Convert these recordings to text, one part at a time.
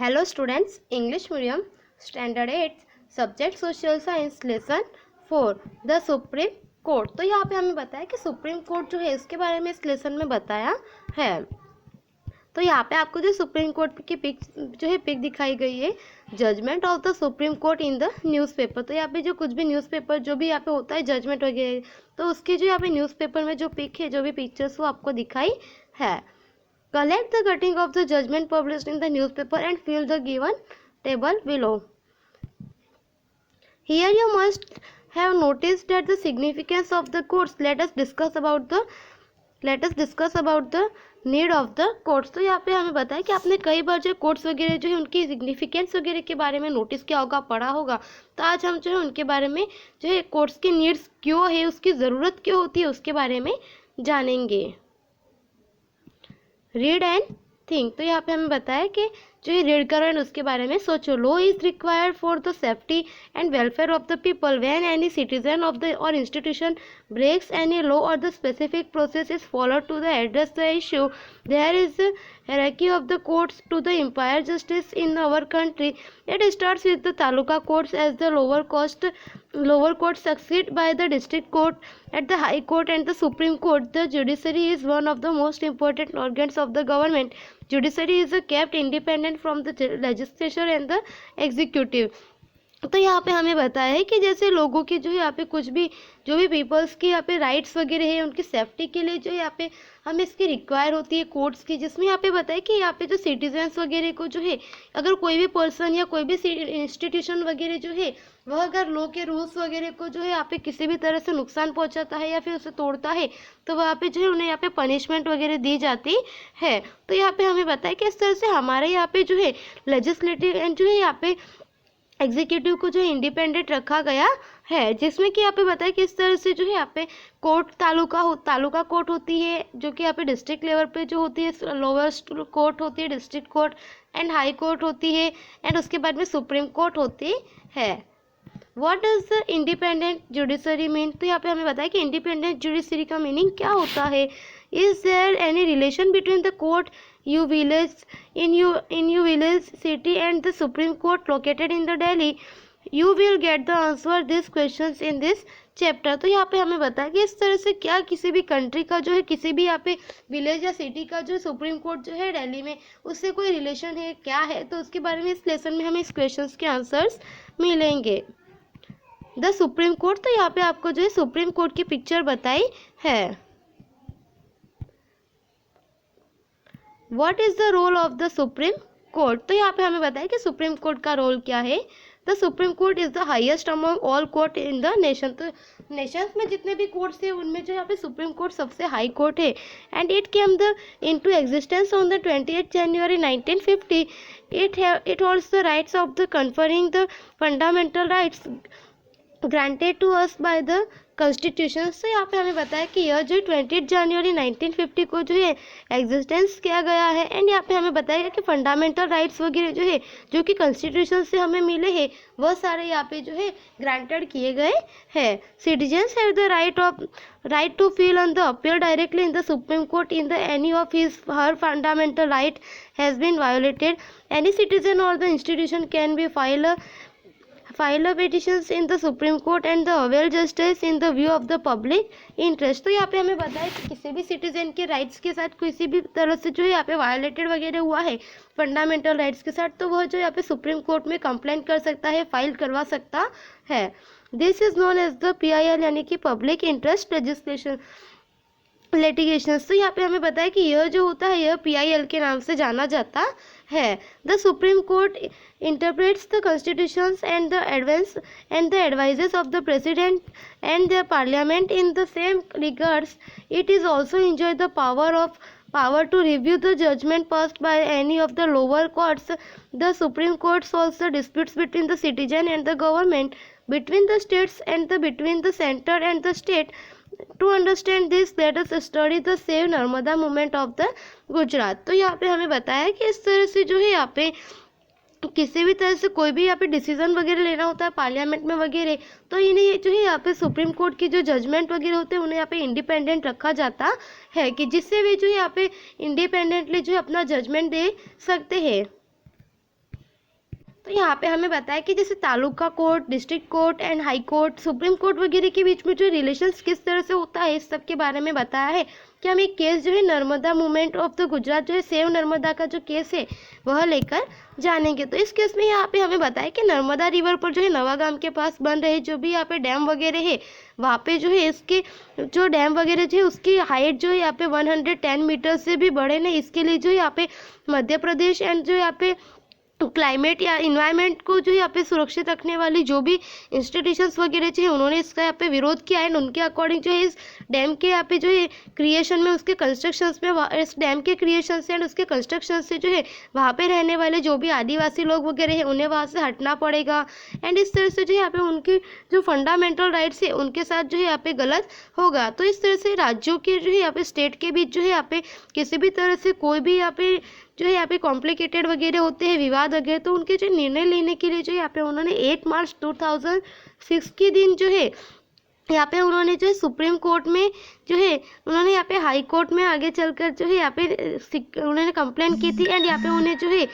Hello students, English medium standard 8 subject social science lesson 4 the supreme court. तो यहाँ पे हमें बताया कि सुप्रीम कोर्ट जो है इसके बारे में इस लेसन में बताया है। तो यहाँ पे आपको जो सुप्रीम कोर्ट की पिक दिखाई गई है, judgement of the supreme court in the newspaper. तो यहाँ पे जो कुछ भी न्यूज़पेपर जो भी यहाँ पे होता है जजमेंट वगैरह, तो उसकी जो यहाँ पे न्यूज़पेपर में जो पिक है, जो भी पिक्चर्स वो आपको दिखाई है। Collect the cutting of the judgment published in the newspaper and fill the given table below. Here you must have noticed that the significance of the courts. Let us discuss about the need of the courts. तो यहाँ पे हमें बताया कि आपने कई बार जो courts वगैरह जो है उनकी सिग्निफिकेंस वगैरह के बारे में नोटिस किया होगा, पढ़ा होगा। तो आज हम जो है उनके बारे में जो है कोर्ट्स की नीड्स क्यों है, उसकी ज़रूरत क्यों होती है, उसके बारे में जानेंगे। Read and think. तो यहाँ पे हमें बताया कि जो ये रीड करो एंड उसके बारे में सोचो। Law is required for the safety and welfare of the people. When any citizen of the or institution breaks any law or the specific process is followed to the address the issue, there is hierarchy of the courts to the empire justice in our country. It starts with the taluka courts as the lower courts succeed by the district court at the high court and the supreme court. The judiciary is one of the most important organs of the government. Judiciary is kept independent from the legislature and the executive. तो यहाँ पे हमें बताया है कि जैसे लोगों के जो है यहाँ पे कुछ भी जो भी पीपल्स की यहाँ पे राइट्स वगैरह है, उनकी सेफ्टी के लिए जो यहाँ पे हमें इसकी रिक्वायर होती है कोर्ट्स की, जिसमें यहाँ पे बताया कि यहाँ पे जो सिटीजन्स वगैरह को जो है, अगर कोई भी पर्सन या कोई भी इंस्टीट्यूशन वगैरह जो है वह अगर लॉ के रूल्स वगैरह को जो है यहाँ पे किसी भी तरह से नुकसान पहुँचाता है या फिर उसे तोड़ता है, तो वहाँ पे जो है उन्हें यहाँ पे पनिशमेंट वगैरह दी जाती है। तो यहाँ पे हमें बताया कि इस तरह से हमारे यहाँ पे जो है लेजिस्लेटिव एंड जो है यहाँ पे एग्जीक्यूटिव को जो है इंडिपेंडेंट रखा गया है, जिसमें कि यहाँ पे बताया कि इस तरह से जो है यहाँ पे कोर्ट तालुका कोर्ट होती है, जो कि यहाँ पे डिस्ट्रिक्ट लेवल पे जो होती है, लोवेस्ट कोर्ट होती है district court, and high court होती है, एंड उसके बाद में सुप्रीम कोर्ट होती है। What does the independent judiciary mean. तो यहाँ पे हमें बताया कि इंडिपेंडेंट जुडिशरी का मीनिंग क्या होता है। Is there any relation between the court you village in you village city and the supreme court located in the Delhi? You will get the answer these questions in this chapter. तो यहाँ पे हमें बताया कि इस तरह से क्या किसी भी कंट्री का जो है, किसी भी यहाँ पे विलेज या सिटी का जो सुप्रीम कोर्ट जो है दिल्ली में, उससे कोई रिलेशन है क्या है, तो उसके बारे में इस लेसन में हमें इस क्वेश्चंस के आंसर्स मिलेंगे। The supreme court. तो यहाँ पे आपको जो है सुप्रीम कोर्ट की पिक्चर बताई है। What is the role of the Supreme Court? तो यहाँ पे हमें बताया कि सुप्रीम कोर्ट का रोल क्या है। The supreme court is the highest among all court in the nation. तो नेशंस में जितने भी कोर्ट्स हैं उनमें जो यहाँ पे सुप्रीम कोर्ट सबसे हाई कोर्ट है। And it came the into existence on the 28 January 1950। It holds the rights of the conferring the fundamental rights granted to us by the constitution. से यहाँ पे हमें बताया कि यह जो 28 जनवरी 1950 को जो है एग्जिस्टेंस किया गया है। एंड यहाँ पे हमें बताया कि फंडामेंटल राइट्स वगैरह जो है जो कि कॉन्स्टिट्यूशन से हमें मिले हैं, वह सारे यहाँ पे जो है ग्रांटेड किए गए हैं। Citizens have the right to file on the appeal directly in the supreme court in the any of his her fundamental right has been violated. Any citizen और the institution can be file a petitions in the Supreme Court and the avail justice in the view of the public interest। तो यहाँ पे हमें बताया कि किसी भी citizen के राइट्स के साथ किसी भी तरह से जो यहाँ पे वायोलेटेड वगैरह हुआ है फंडामेंटल राइट्स के साथ, तो वह जो यहाँ पे सुप्रीम कोर्ट में कंप्लेंट कर सकता है, फाइल करवा सकता है। This is known as the PIL यानी कि पब्लिक इंटरेस्ट लिटिगेशंस। तो यहाँ पे हमें बताया कि यह जो होता है यह PIL के नाम से जाना जाता है। The supreme court interprets the constitutions and the advices of the president and the parliament in the same regards. It is also enjoy the power to review the judgment passed by any of the lower courts. The Supreme Court solves the disputes between the citizen and the government, between the states and between the center and the state. To understand this, let us study the Save Narmada movement of the Gujarat। तो यहाँ पे हमें बताया कि इस तरह से जो है यहाँ पे किसी भी तरह से कोई भी यहाँ पे डिसीजन वगैरह लेना होता है पार्लियामेंट में वगैरह, तो इन्हें जो है यहाँ पे सुप्रीम कोर्ट की जो जजमेंट वगैरह होते हैं उन्हें यहाँ पे इंडिपेंडेंट रखा जाता है, कि जिससे वे जो है यहाँ पे इंडिपेंडेंटली जो है अपना जजमेंट दे सकते हैं। तो यहाँ पे हमें बताया कि जैसे taluka court, district court and high court, supreme court वगैरह के बीच में जो रिलेशंस किस तरह से होता है, इस सब के बारे में बताया है कि हम एक केस जो है Narmada movement of the Gujarat जो है सेव नर्मदा का जो केस है वह लेकर जानेंगे। तो इस केस में यहाँ पे हमें बताया कि नर्मदा रिवर पर जो है नवागाम के पास बन रहे जो भी यहाँ पे डैम वगैरह है, वहाँ पे जो है इसके जो डैम वगैरह जो है उसकी हाइट जो है यहाँ पे 110 मीटर से भी बढ़े नहीं। इसके लिए जो है यहाँ पे मध्य प्रदेश एंड जो यहाँ पे क्लाइमेट या इन्वायरमेंट को जो यहाँ पे सुरक्षित रखने वाली जो भी इंस्टीट्यूशंस वगैरह जो है उन्होंने इसका यहाँ पे विरोध किया है। उनके अकॉर्डिंग जो है इस डैम के यहाँ पे जो है क्रिएशन में, उसके कंस्ट्रक्शंस में, इस डैम के क्रिएशन से एंड उसके कंस्ट्रक्शन से जो है वहाँ पे रहने वाले जो भी आदिवासी लोग वगैरह है उन्हें वहाँ से हटना पड़ेगा। एंड इस तरह से जो है यहाँ पे उनकी जो फंडामेंटल राइट्स है उनके साथ जो है यहाँ पे गलत होगा। तो इस तरह से राज्यों के जो है यहाँ पे स्टेट के बीच जो है यहाँ पे किसी भी तरह से कोई भी यहाँ पे जो है यहाँ पे कॉम्प्लिकेटेड वगैरह होते हैं, विवाद वगैरह, तो उनके जो निर्णय लेने के लिए जो यहाँ पे उन्होंने 8 मार्च 2006 के दिन जो है यहाँ पे उन्होंने जो है सुप्रीम कोर्ट में जो है उन्होंने यहाँ पे हाई कोर्ट में आगे चलकर जो है यहाँ पे उन्होंने कंप्लेन की थी एंड यहाँ पे उन्हें जो है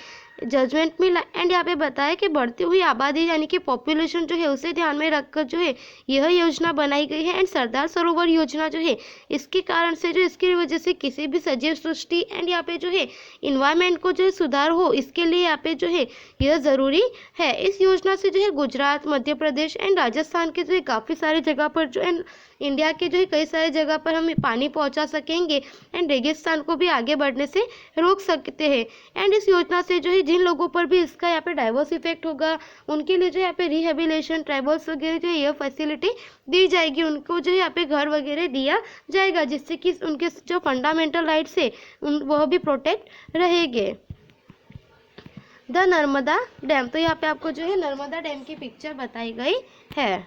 जजमेंट मिला। एंड यहाँ पे बताया कि बढ़ती हुई आबादी यानी कि पॉपुलेशन जो है उसे ध्यान में रखकर जो है यह योजना बनाई गई है। एंड सरदार सरोवर योजना जो है इसके कारण से जो इसकी वजह से किसी भी सजीव सृष्टि एंड यहाँ पे जो है इन्वायरमेंट को जो है सुधार हो, इसके लिए यहाँ पे जो है यह ज़रूरी है। इस योजना से जो है गुजरात, मध्य प्रदेश एंड राजस्थान के जो है काफ़ी सारी जगह पर जो है इंडिया के जो है कई सारे जगह पर हम पानी पहुंचा सकेंगे एंड रेगिस्तान को भी आगे बढ़ने से रोक सकते हैं। एंड इस योजना से जो है जिन लोगों पर भी इसका यहाँ पे डाइवर्स इफेक्ट होगा उनके लिए जो यहाँ पे रिहेबिलिटेशन, ट्राइबल्स वगैरह जो है यह फैसिलिटी दी जाएगी, उनको जो है यहाँ पे घर वगैरह दिया जाएगा जिससे कि उनके जो फंडामेंटल राइट्स है वह भी प्रोटेक्ट रहेंगे। द नर्मदा डैम, तो यहाँ पे आपको जो है नर्मदा डैम की पिक्चर बताई गई है।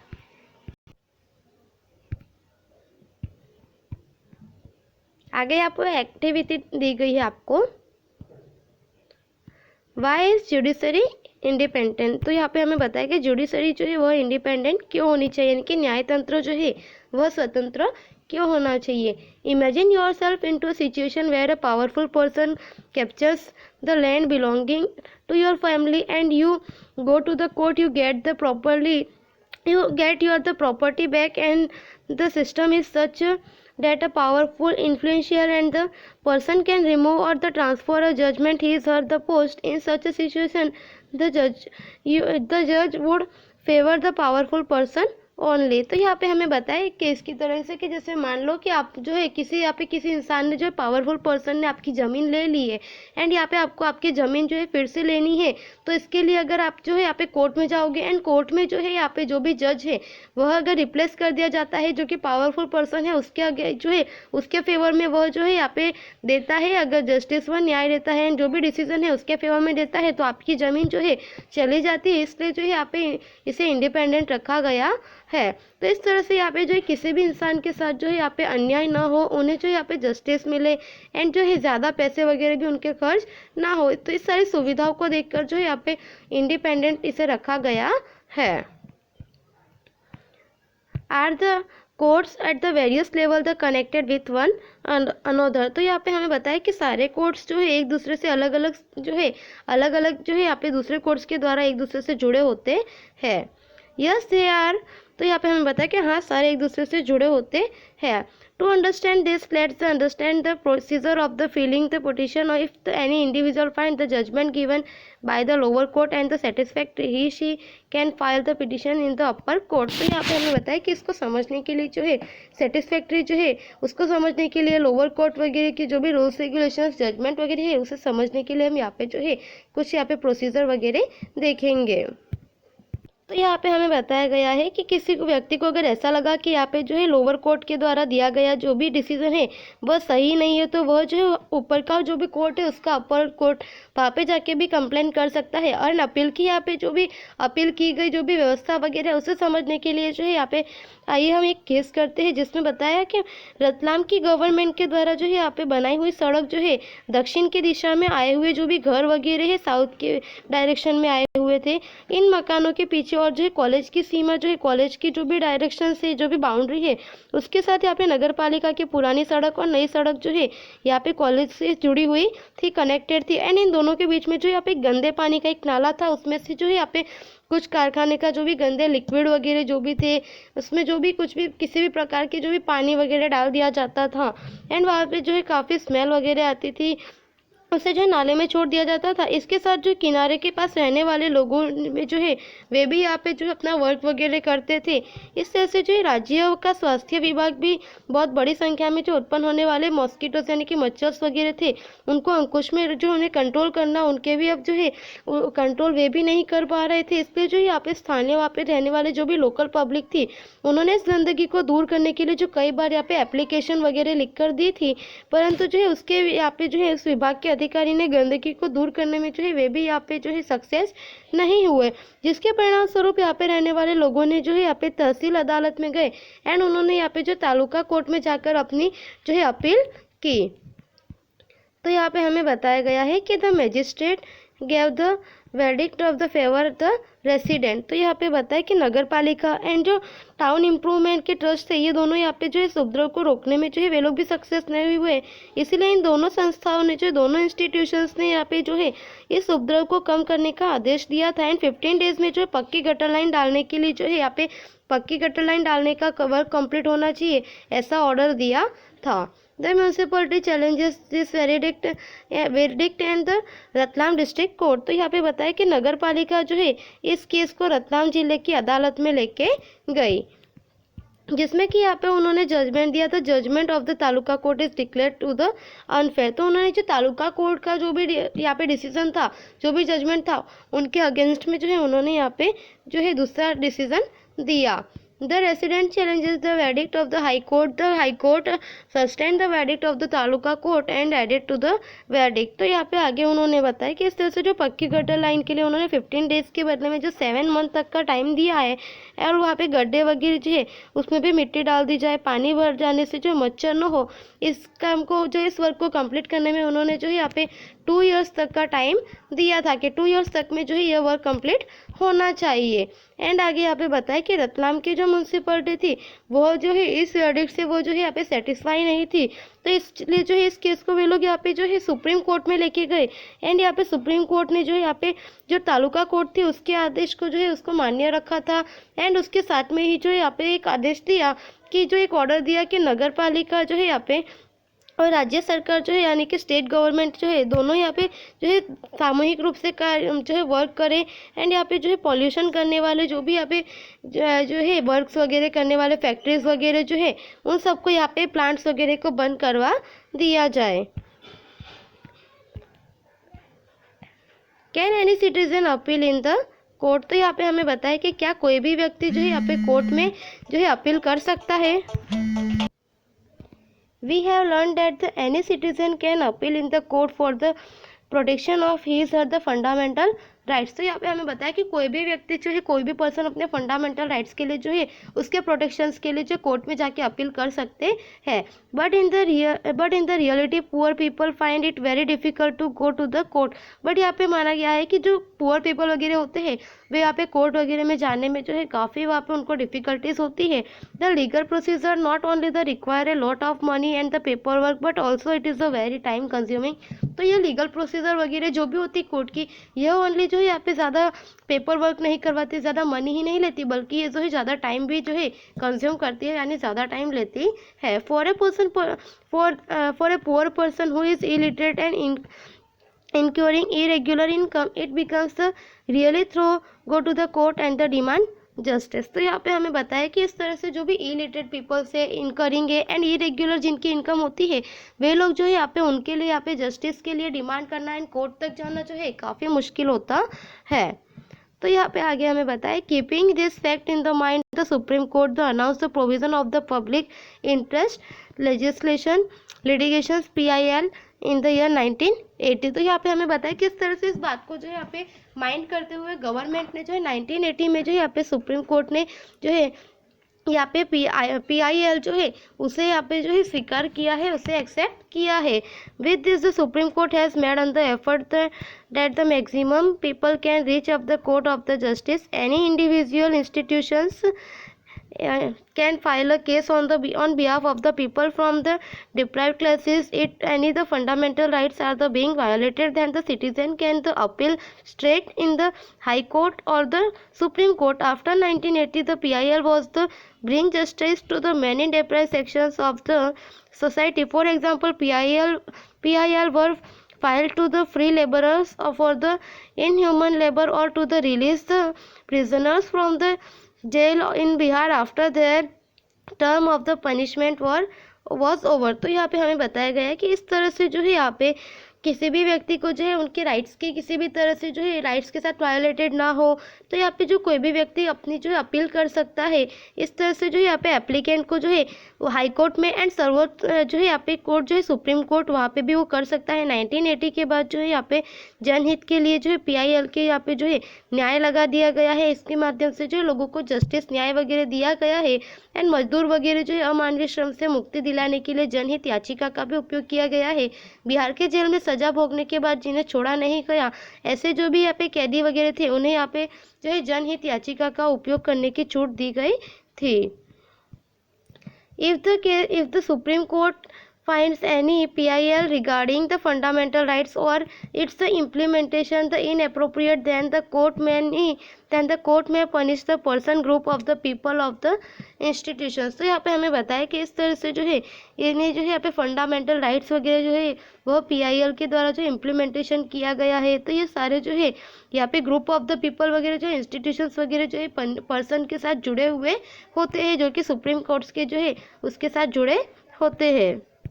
आगे आपको एक्टिविटी दी गई है आपको, वाई इज जुडिशरी इंडिपेंडेंट। तो यहाँ पे हमें बताया कि जुडिशरी जो है वह इंडिपेंडेंट क्यों होनी चाहिए, यानी कि न्यायतंत्र जो है वह स्वतंत्र क्यों होना चाहिए। Imagine yourself into situation where a powerful person captures the land belonging to your family and you go to the court, you get your the property back and the system is such that a powerful, influential and the person can remove or the transfer a judgment his or the post. In such a situation the judge would favor the powerful person only. तो यहाँ पे हमें बताया case की तरह से कि जैसे मान लो कि आप जो है यहाँ पे किसी इंसान ने जो है पावरफुल पर्सन ने आपकी ज़मीन ले ली है एंड यहाँ पे आपको आपकी ज़मीन जो है फिर से लेनी है। तो इसके लिए अगर आप जो है यहाँ पे कोर्ट में जाओगे एंड कोर्ट में जो है यहाँ पे जो भी जज है वह अगर रिप्लेस कर दिया जाता है जो कि पावरफुल पर्सन है उसके आगे जो है उसके फेवर में वह जो है यहाँ पे देता है, अगर जस्टिस वह न्याय देता है एंड जो भी डिसीजन है उसके फेवर में देता है तो आपकी ज़मीन जो है चली जाती है। इसलिए जो है यहाँ पे इसे इंडिपेंडेंट रखा गया है। तो इस तरह से यहाँ पे जो है किसी भी इंसान के साथ जो है यहाँ पे अन्याय ना हो, उन्हें जो है यहाँ पे जस्टिस मिले एंड जो है ज़्यादा पैसे वगैरह भी उनके खर्च ना हो। तो इस सारी सुविधाओं को देखकर जो है यहाँ पे इंडिपेंडेंट इसे रखा गया है। Are the courts at the various level the connected with one another. तो यहाँ पे हमें बताया कि सारे कोर्ट्स जो है एक दूसरे से अलग अलग जो है यहाँ पे दूसरे कोर्ट्स के द्वारा एक दूसरे से जुड़े होते हैं। Yes they are. तो यहाँ पे हमें बताया कि हाँ सारे एक दूसरे से जुड़े होते हैं। To understand this let's understand the procedure of the filing the petition और if any individual find the judgment given by the lower court and the satisfactory he she can file the petition in the upper court. तो यहाँ पे हमें बताया कि इसको समझने के लिए जो है सेटिस्फैक्टरी जो है उसको समझने के लिए लोअर कोर्ट वगैरह की जो भी रूल्स रेगुलेशंस जजमेंट वगैरह है उसे समझने के लिए हम यहाँ पे जो है कुछ यहाँ पे प्रोसीजर वगैरह देखेंगे। तो यहाँ पे हमें बताया गया है कि किसी को व्यक्ति को अगर ऐसा लगा कि यहाँ पे जो है लोअर कोर्ट के द्वारा दिया गया जो भी डिसीजन है वह सही नहीं है तो वह जो है ऊपर का जो भी कोर्ट है उसका अपर कोर्ट वहाँ पे जाके भी कंप्लेन कर सकता है। और अपील की यहाँ पे जो भी अपील की गई जो भी व्यवस्था वगैरह उसे समझने के लिए जो है यहाँ पे आइए हम एक केस करते हैं जिसमें बताया कि रतलाम की गवर्नमेंट के द्वारा जो है यहाँ पे बनाई हुई सड़क जो है दक्षिण की दिशा में आए हुए जो भी घर वगैरह है साउथ के डायरेक्शन में आए हुए थे, इन मकानों के पीछे और जो है कॉलेज की सीमा जो है, कॉलेज की जो भी डायरेक्शन से जो भी बाउंड्री है उसके साथ यहाँ पे नगर पालिका की पुरानी सड़क और नई सड़क जो है यहाँ पे कॉलेज से जुड़ी हुई थी, कनेक्टेड थी। एंड इन दोनों के बीच में जो यहाँ पे गंदे पानी का एक नाला था, उसमें से जो है यहाँ पे कुछ कारखाने का जो भी गंदे लिक्विड वगैरह जो भी थे, उसमें जो भी कुछ भी किसी भी प्रकार के जो भी पानी वगैरह डाल दिया जाता था। एंड वहाँ पे जो है काफ़ी स्मेल वगैरह आती थी, उसे जो है नाले में छोड़ दिया जाता था। इसके साथ जो किनारे के पास रहने वाले लोगों में जो है वे भी यहाँ पे जो है अपना वर्क वगैरह करते थे। इस तरह से जो है राज्य का स्वास्थ्य विभाग भी बहुत बड़ी संख्या में जो उत्पन्न होने वाले मॉस्किटोस यानी कि मच्छर्स वगैरह थे उनको अंकुश में जो उन्हें कंट्रोल करना, उनके भी अब जो है कंट्रोल वे भी नहीं कर पा रहे थे। इसलिए जो यहाँ पे स्थानीय वहाँ पे रहने वाले जो भी लोकल पब्लिक थी उन्होंने इस गंदगी को दूर करने के लिए जो कई बार यहाँ पे एप्लीकेशन वगैरह लिख कर दी थी, परंतु जो है उसके यहाँ पे जो है उस विभाग के अधिकारी ने गंदगी को दूर करने में जो है वे भी यहाँ पे जो है सक्सेस नहीं हुए, जिसके परिणाम स्वरूप यहाँ पे रहने वाले लोगों ने जो है यहाँ पे तहसील अदालत में गए एंड उन्होंने यहाँ पे जो तालुका कोर्ट में जाकर अपनी जो है अपील की। तो यहाँ पे हमें बताया गया है कि the magistrate gave the verdict of the favour the resident. तो यहाँ पे बताया कि नगर पालिका एंड जो टाउन इम्प्रूवमेंट के ट्रस्ट थे ये दोनों यहाँ पे जो है उपद्रव को रोकने में जो है वे लोग भी सक्सेस नहीं हुए। इसीलिए इन दोनों संस्थाओं ने जो दोनों इंस्टीट्यूशंस ने यहाँ पे जो है इस उपद्रव को कम करने का आदेश दिया था। एंड 15 डेज में जो है पक्की गटर लाइन डालने के लिए जो है यहाँ पे पक्की गटर लाइन डालने का वर्क कंप्लीट होना चाहिए, ऐसा ऑर्डर दिया था। The municipality challenges this verdict and the Ratlam district court. तो यहाँ पे बताया कि नगर पालिका जो है इस केस को रतलाम जिले की अदालत में लेके गई, जिसमें कि यहाँ पे उन्होंने जजमेंट दिया था। Judgement of the taluka court is declare to the unfair. तो उन्होंने जो तालुका कोर्ट का जो भी यहाँ पे डिसीजन था, जो भी जजमेंट था उनके अगेंस्ट में जो है उन्होंने यहाँ पे जो है दूसरा डिसीजन दिया। The resident challenges the verdict of the High Court. The High Court sustained the verdict of the taluka court and added to the verdict। तो यहाँ पे आगे उन्होंने बताया कि इस तरह से जो पक्की गटर लाइन के लिए उन्होंने 15 डेज के बदले में जो 7 मंथ तक का टाइम दिया है और वहाँ पे गड्ढे वगैरह जो है उसमें भी मिट्टी डाल दी जाए, पानी भर जाने से जो मच्छर न हो, इस काम को जो इस वर्क को कंप्लीट करने में उन्होंने जो है यहाँ पे 2 इयर्स तक का टाइम दिया था कि 2 इयर्स तक में जो है यह वर्क कंप्लीट होना चाहिए। एंड आगे यहाँ पे बताया कि रतलाम की जो म्यूनसिपलिटी थी वो जो है इस वर्डिक्ट से वो जो है यहाँ पे सेटिस्फाई नहीं थी, तो इसलिए जो है इस केस को वे लोग यहाँ पे जो है सुप्रीम कोर्ट में लेके गए। एंड यहाँ पे सुप्रीम कोर्ट ने जो है यहाँ पे जो तालुका कोर्ट थी उसके आदेश को जो है उसको मान्य रखा था। एंड उसके साथ में ही जो है यहाँ पे एक आदेश दिया कि जो एक ऑर्डर दिया कि नगर पालिका जो है यहाँ पे और राज्य सरकार जो है यानी कि स्टेट गवर्नमेंट जो है दोनों यहाँ पे जो है सामूहिक रूप से जो है वर्क करें। एंड यहाँ पे जो है पॉल्यूशन करने वाले जो भी यहाँ पे जो है वर्क्स वगैरह करने वाले फैक्ट्रीज वगैरह जो है उन सबको यहाँ पे प्लांट्स वगैरह को बंद करवा दिया जाए। Can any citizen appeal in the court. तो यहाँ पे हमें बताया कि क्या कोई भी व्यक्ति जो है यहाँ पे कोर्ट में जो है अपील कर सकता है। We have learned that any citizen can appeal in the court for the protection of his or the fundamental rights. तो यहाँ पे हमें बताया कि कोई भी व्यक्ति जो है कोई भी पर्सन अपने फंडामेंटल राइट्स के लिए जो है उसके प्रोटेक्शंस के लिए जो कोर्ट में जाके अपील कर सकते हैं। But in the reality poor people find it very difficult to go to the court. But यहाँ पे माना गया है कि जो पुअर पीपल वगैरह होते हैं वे यहाँ पे कोर्ट वगैरह में जाने में जो है काफ़ी वहाँ पे उनको डिफिकल्टीज होती है। The legal procedure not only the require a lot of money and the paper work but also it is a very time consuming. तो ये लीगल प्रोसीजर वगैरह जो भी होती कोर्ट की यह ओनली जो है यहाँ पे ज़्यादा पेपर वर्क नहीं करवाती, ज़्यादा मनी ही नहीं लेती, बल्कि ये जो है ज़्यादा टाइम भी जो है कंज्यूम करती है, यानी ज़्यादा टाइम लेती है। For a poor person who is illiterate and incurring irregular income it becomes the really through go to the court and the demand justice. तो यहाँ पे हमें बताया कि इस तरह से जो भी इलिटरेट पीपल से इनकरिंग है एंड इरेग्युलर जिनकी इनकम होती है वे लोग जो है यहाँ पे उनके लिए यहाँ पे जस्टिस के लिए डिमांड करना एंड कोर्ट तक जाना जो है काफ़ी मुश्किल होता है। तो यहाँ पे आगे हमें बताया keeping this fact in the mind the supreme court the announce the provision of the public interest legislation litigation PIL in the year 1980। तो यहाँ पे हमें बताया कि इस तरह से इस बात को जो है यहाँ पे माइंड करते हुए गवर्नमेंट ने जो है 1980 में जो है यहाँ पे सुप्रीम कोर्ट ने जो है यहाँ पे PIL जो है उसे यहाँ पे जो है स्वीकार किया है, उसे एक्सेप्ट किया है। With this the supreme court has made on the effort that the maximum people can reach up the court of the justice. Any individual institutions can file a case on behalf of the people from the deprived classes. It any the fundamental rights are the being violated, then the citizen can the appeal straight in the high court or the supreme court. After 1980 the PIL was the bring justice to the many deprived sections of the society. For example, PIL were filed to the free laborers for the inhuman labor or to the release the prisoners from the jail in Bihar after their term of the punishment was over. तो यहाँ पे हमें बताया गया है कि इस तरह से जो है यहाँ पे किसी भी व्यक्ति को जो है उनके राइट्स के किसी भी तरह से जो है राइट्स के साथ वायोलेटेड ना हो, तो यहाँ पे जो कोई भी व्यक्ति अपनी जो है अपील कर सकता है। इस तरह से जो है यहाँ पे एप्लीकेंट को जो है वो हाई कोर्ट में एंड सर्वोच्च जो है यहाँ पे कोर्ट जो है सुप्रीम कोर्ट, वहाँ पे भी वो कर सकता है। 1980 के बाद जो है यहाँ पे जनहित के लिए जो है PIL के यहाँ पे जो है न्याय लगा दिया गया है। इसके माध्यम से जो है लोगों को जस्टिस न्याय वगैरह दिया गया है एंड मजदूर वगैरह जो है अमानवीय श्रम से मुक्ति दिलाने के लिए जनहित याचिका का भी उपयोग किया गया है। बिहार के जेल में सजा भोगने के बाद जिन्हें छोड़ा नहीं गया, ऐसे जो भी यहाँ पे कैदी वगैरह थे, उन्हें यहाँ पे जो है जनहित याचिका का उपयोग करने की छूट दी गई थी। If the Supreme Court finds any PIL regarding the fundamental rights or its the implementation the inappropriate, then the court may punish the person, group of the people of the institutions। तो यहाँ पे हमें बताया कि इस तरह से जो है इन्हें जो है यहाँ पे फंडामेंटल राइट्स वगैरह जो है वह PIL के द्वारा जो इम्प्लीमेंटेशन किया गया है। तो ये सारे जो है यहाँ पे ग्रुप ऑफ द पीपल वगैरह जो है इंस्टीट्यूशंस वगैरह जो है पर्सन के साथ जुड़े हुए होते हैं, जो कि सुप्रीम कोर्ट्स के जो है उसके साथ जुड़े होते हैं।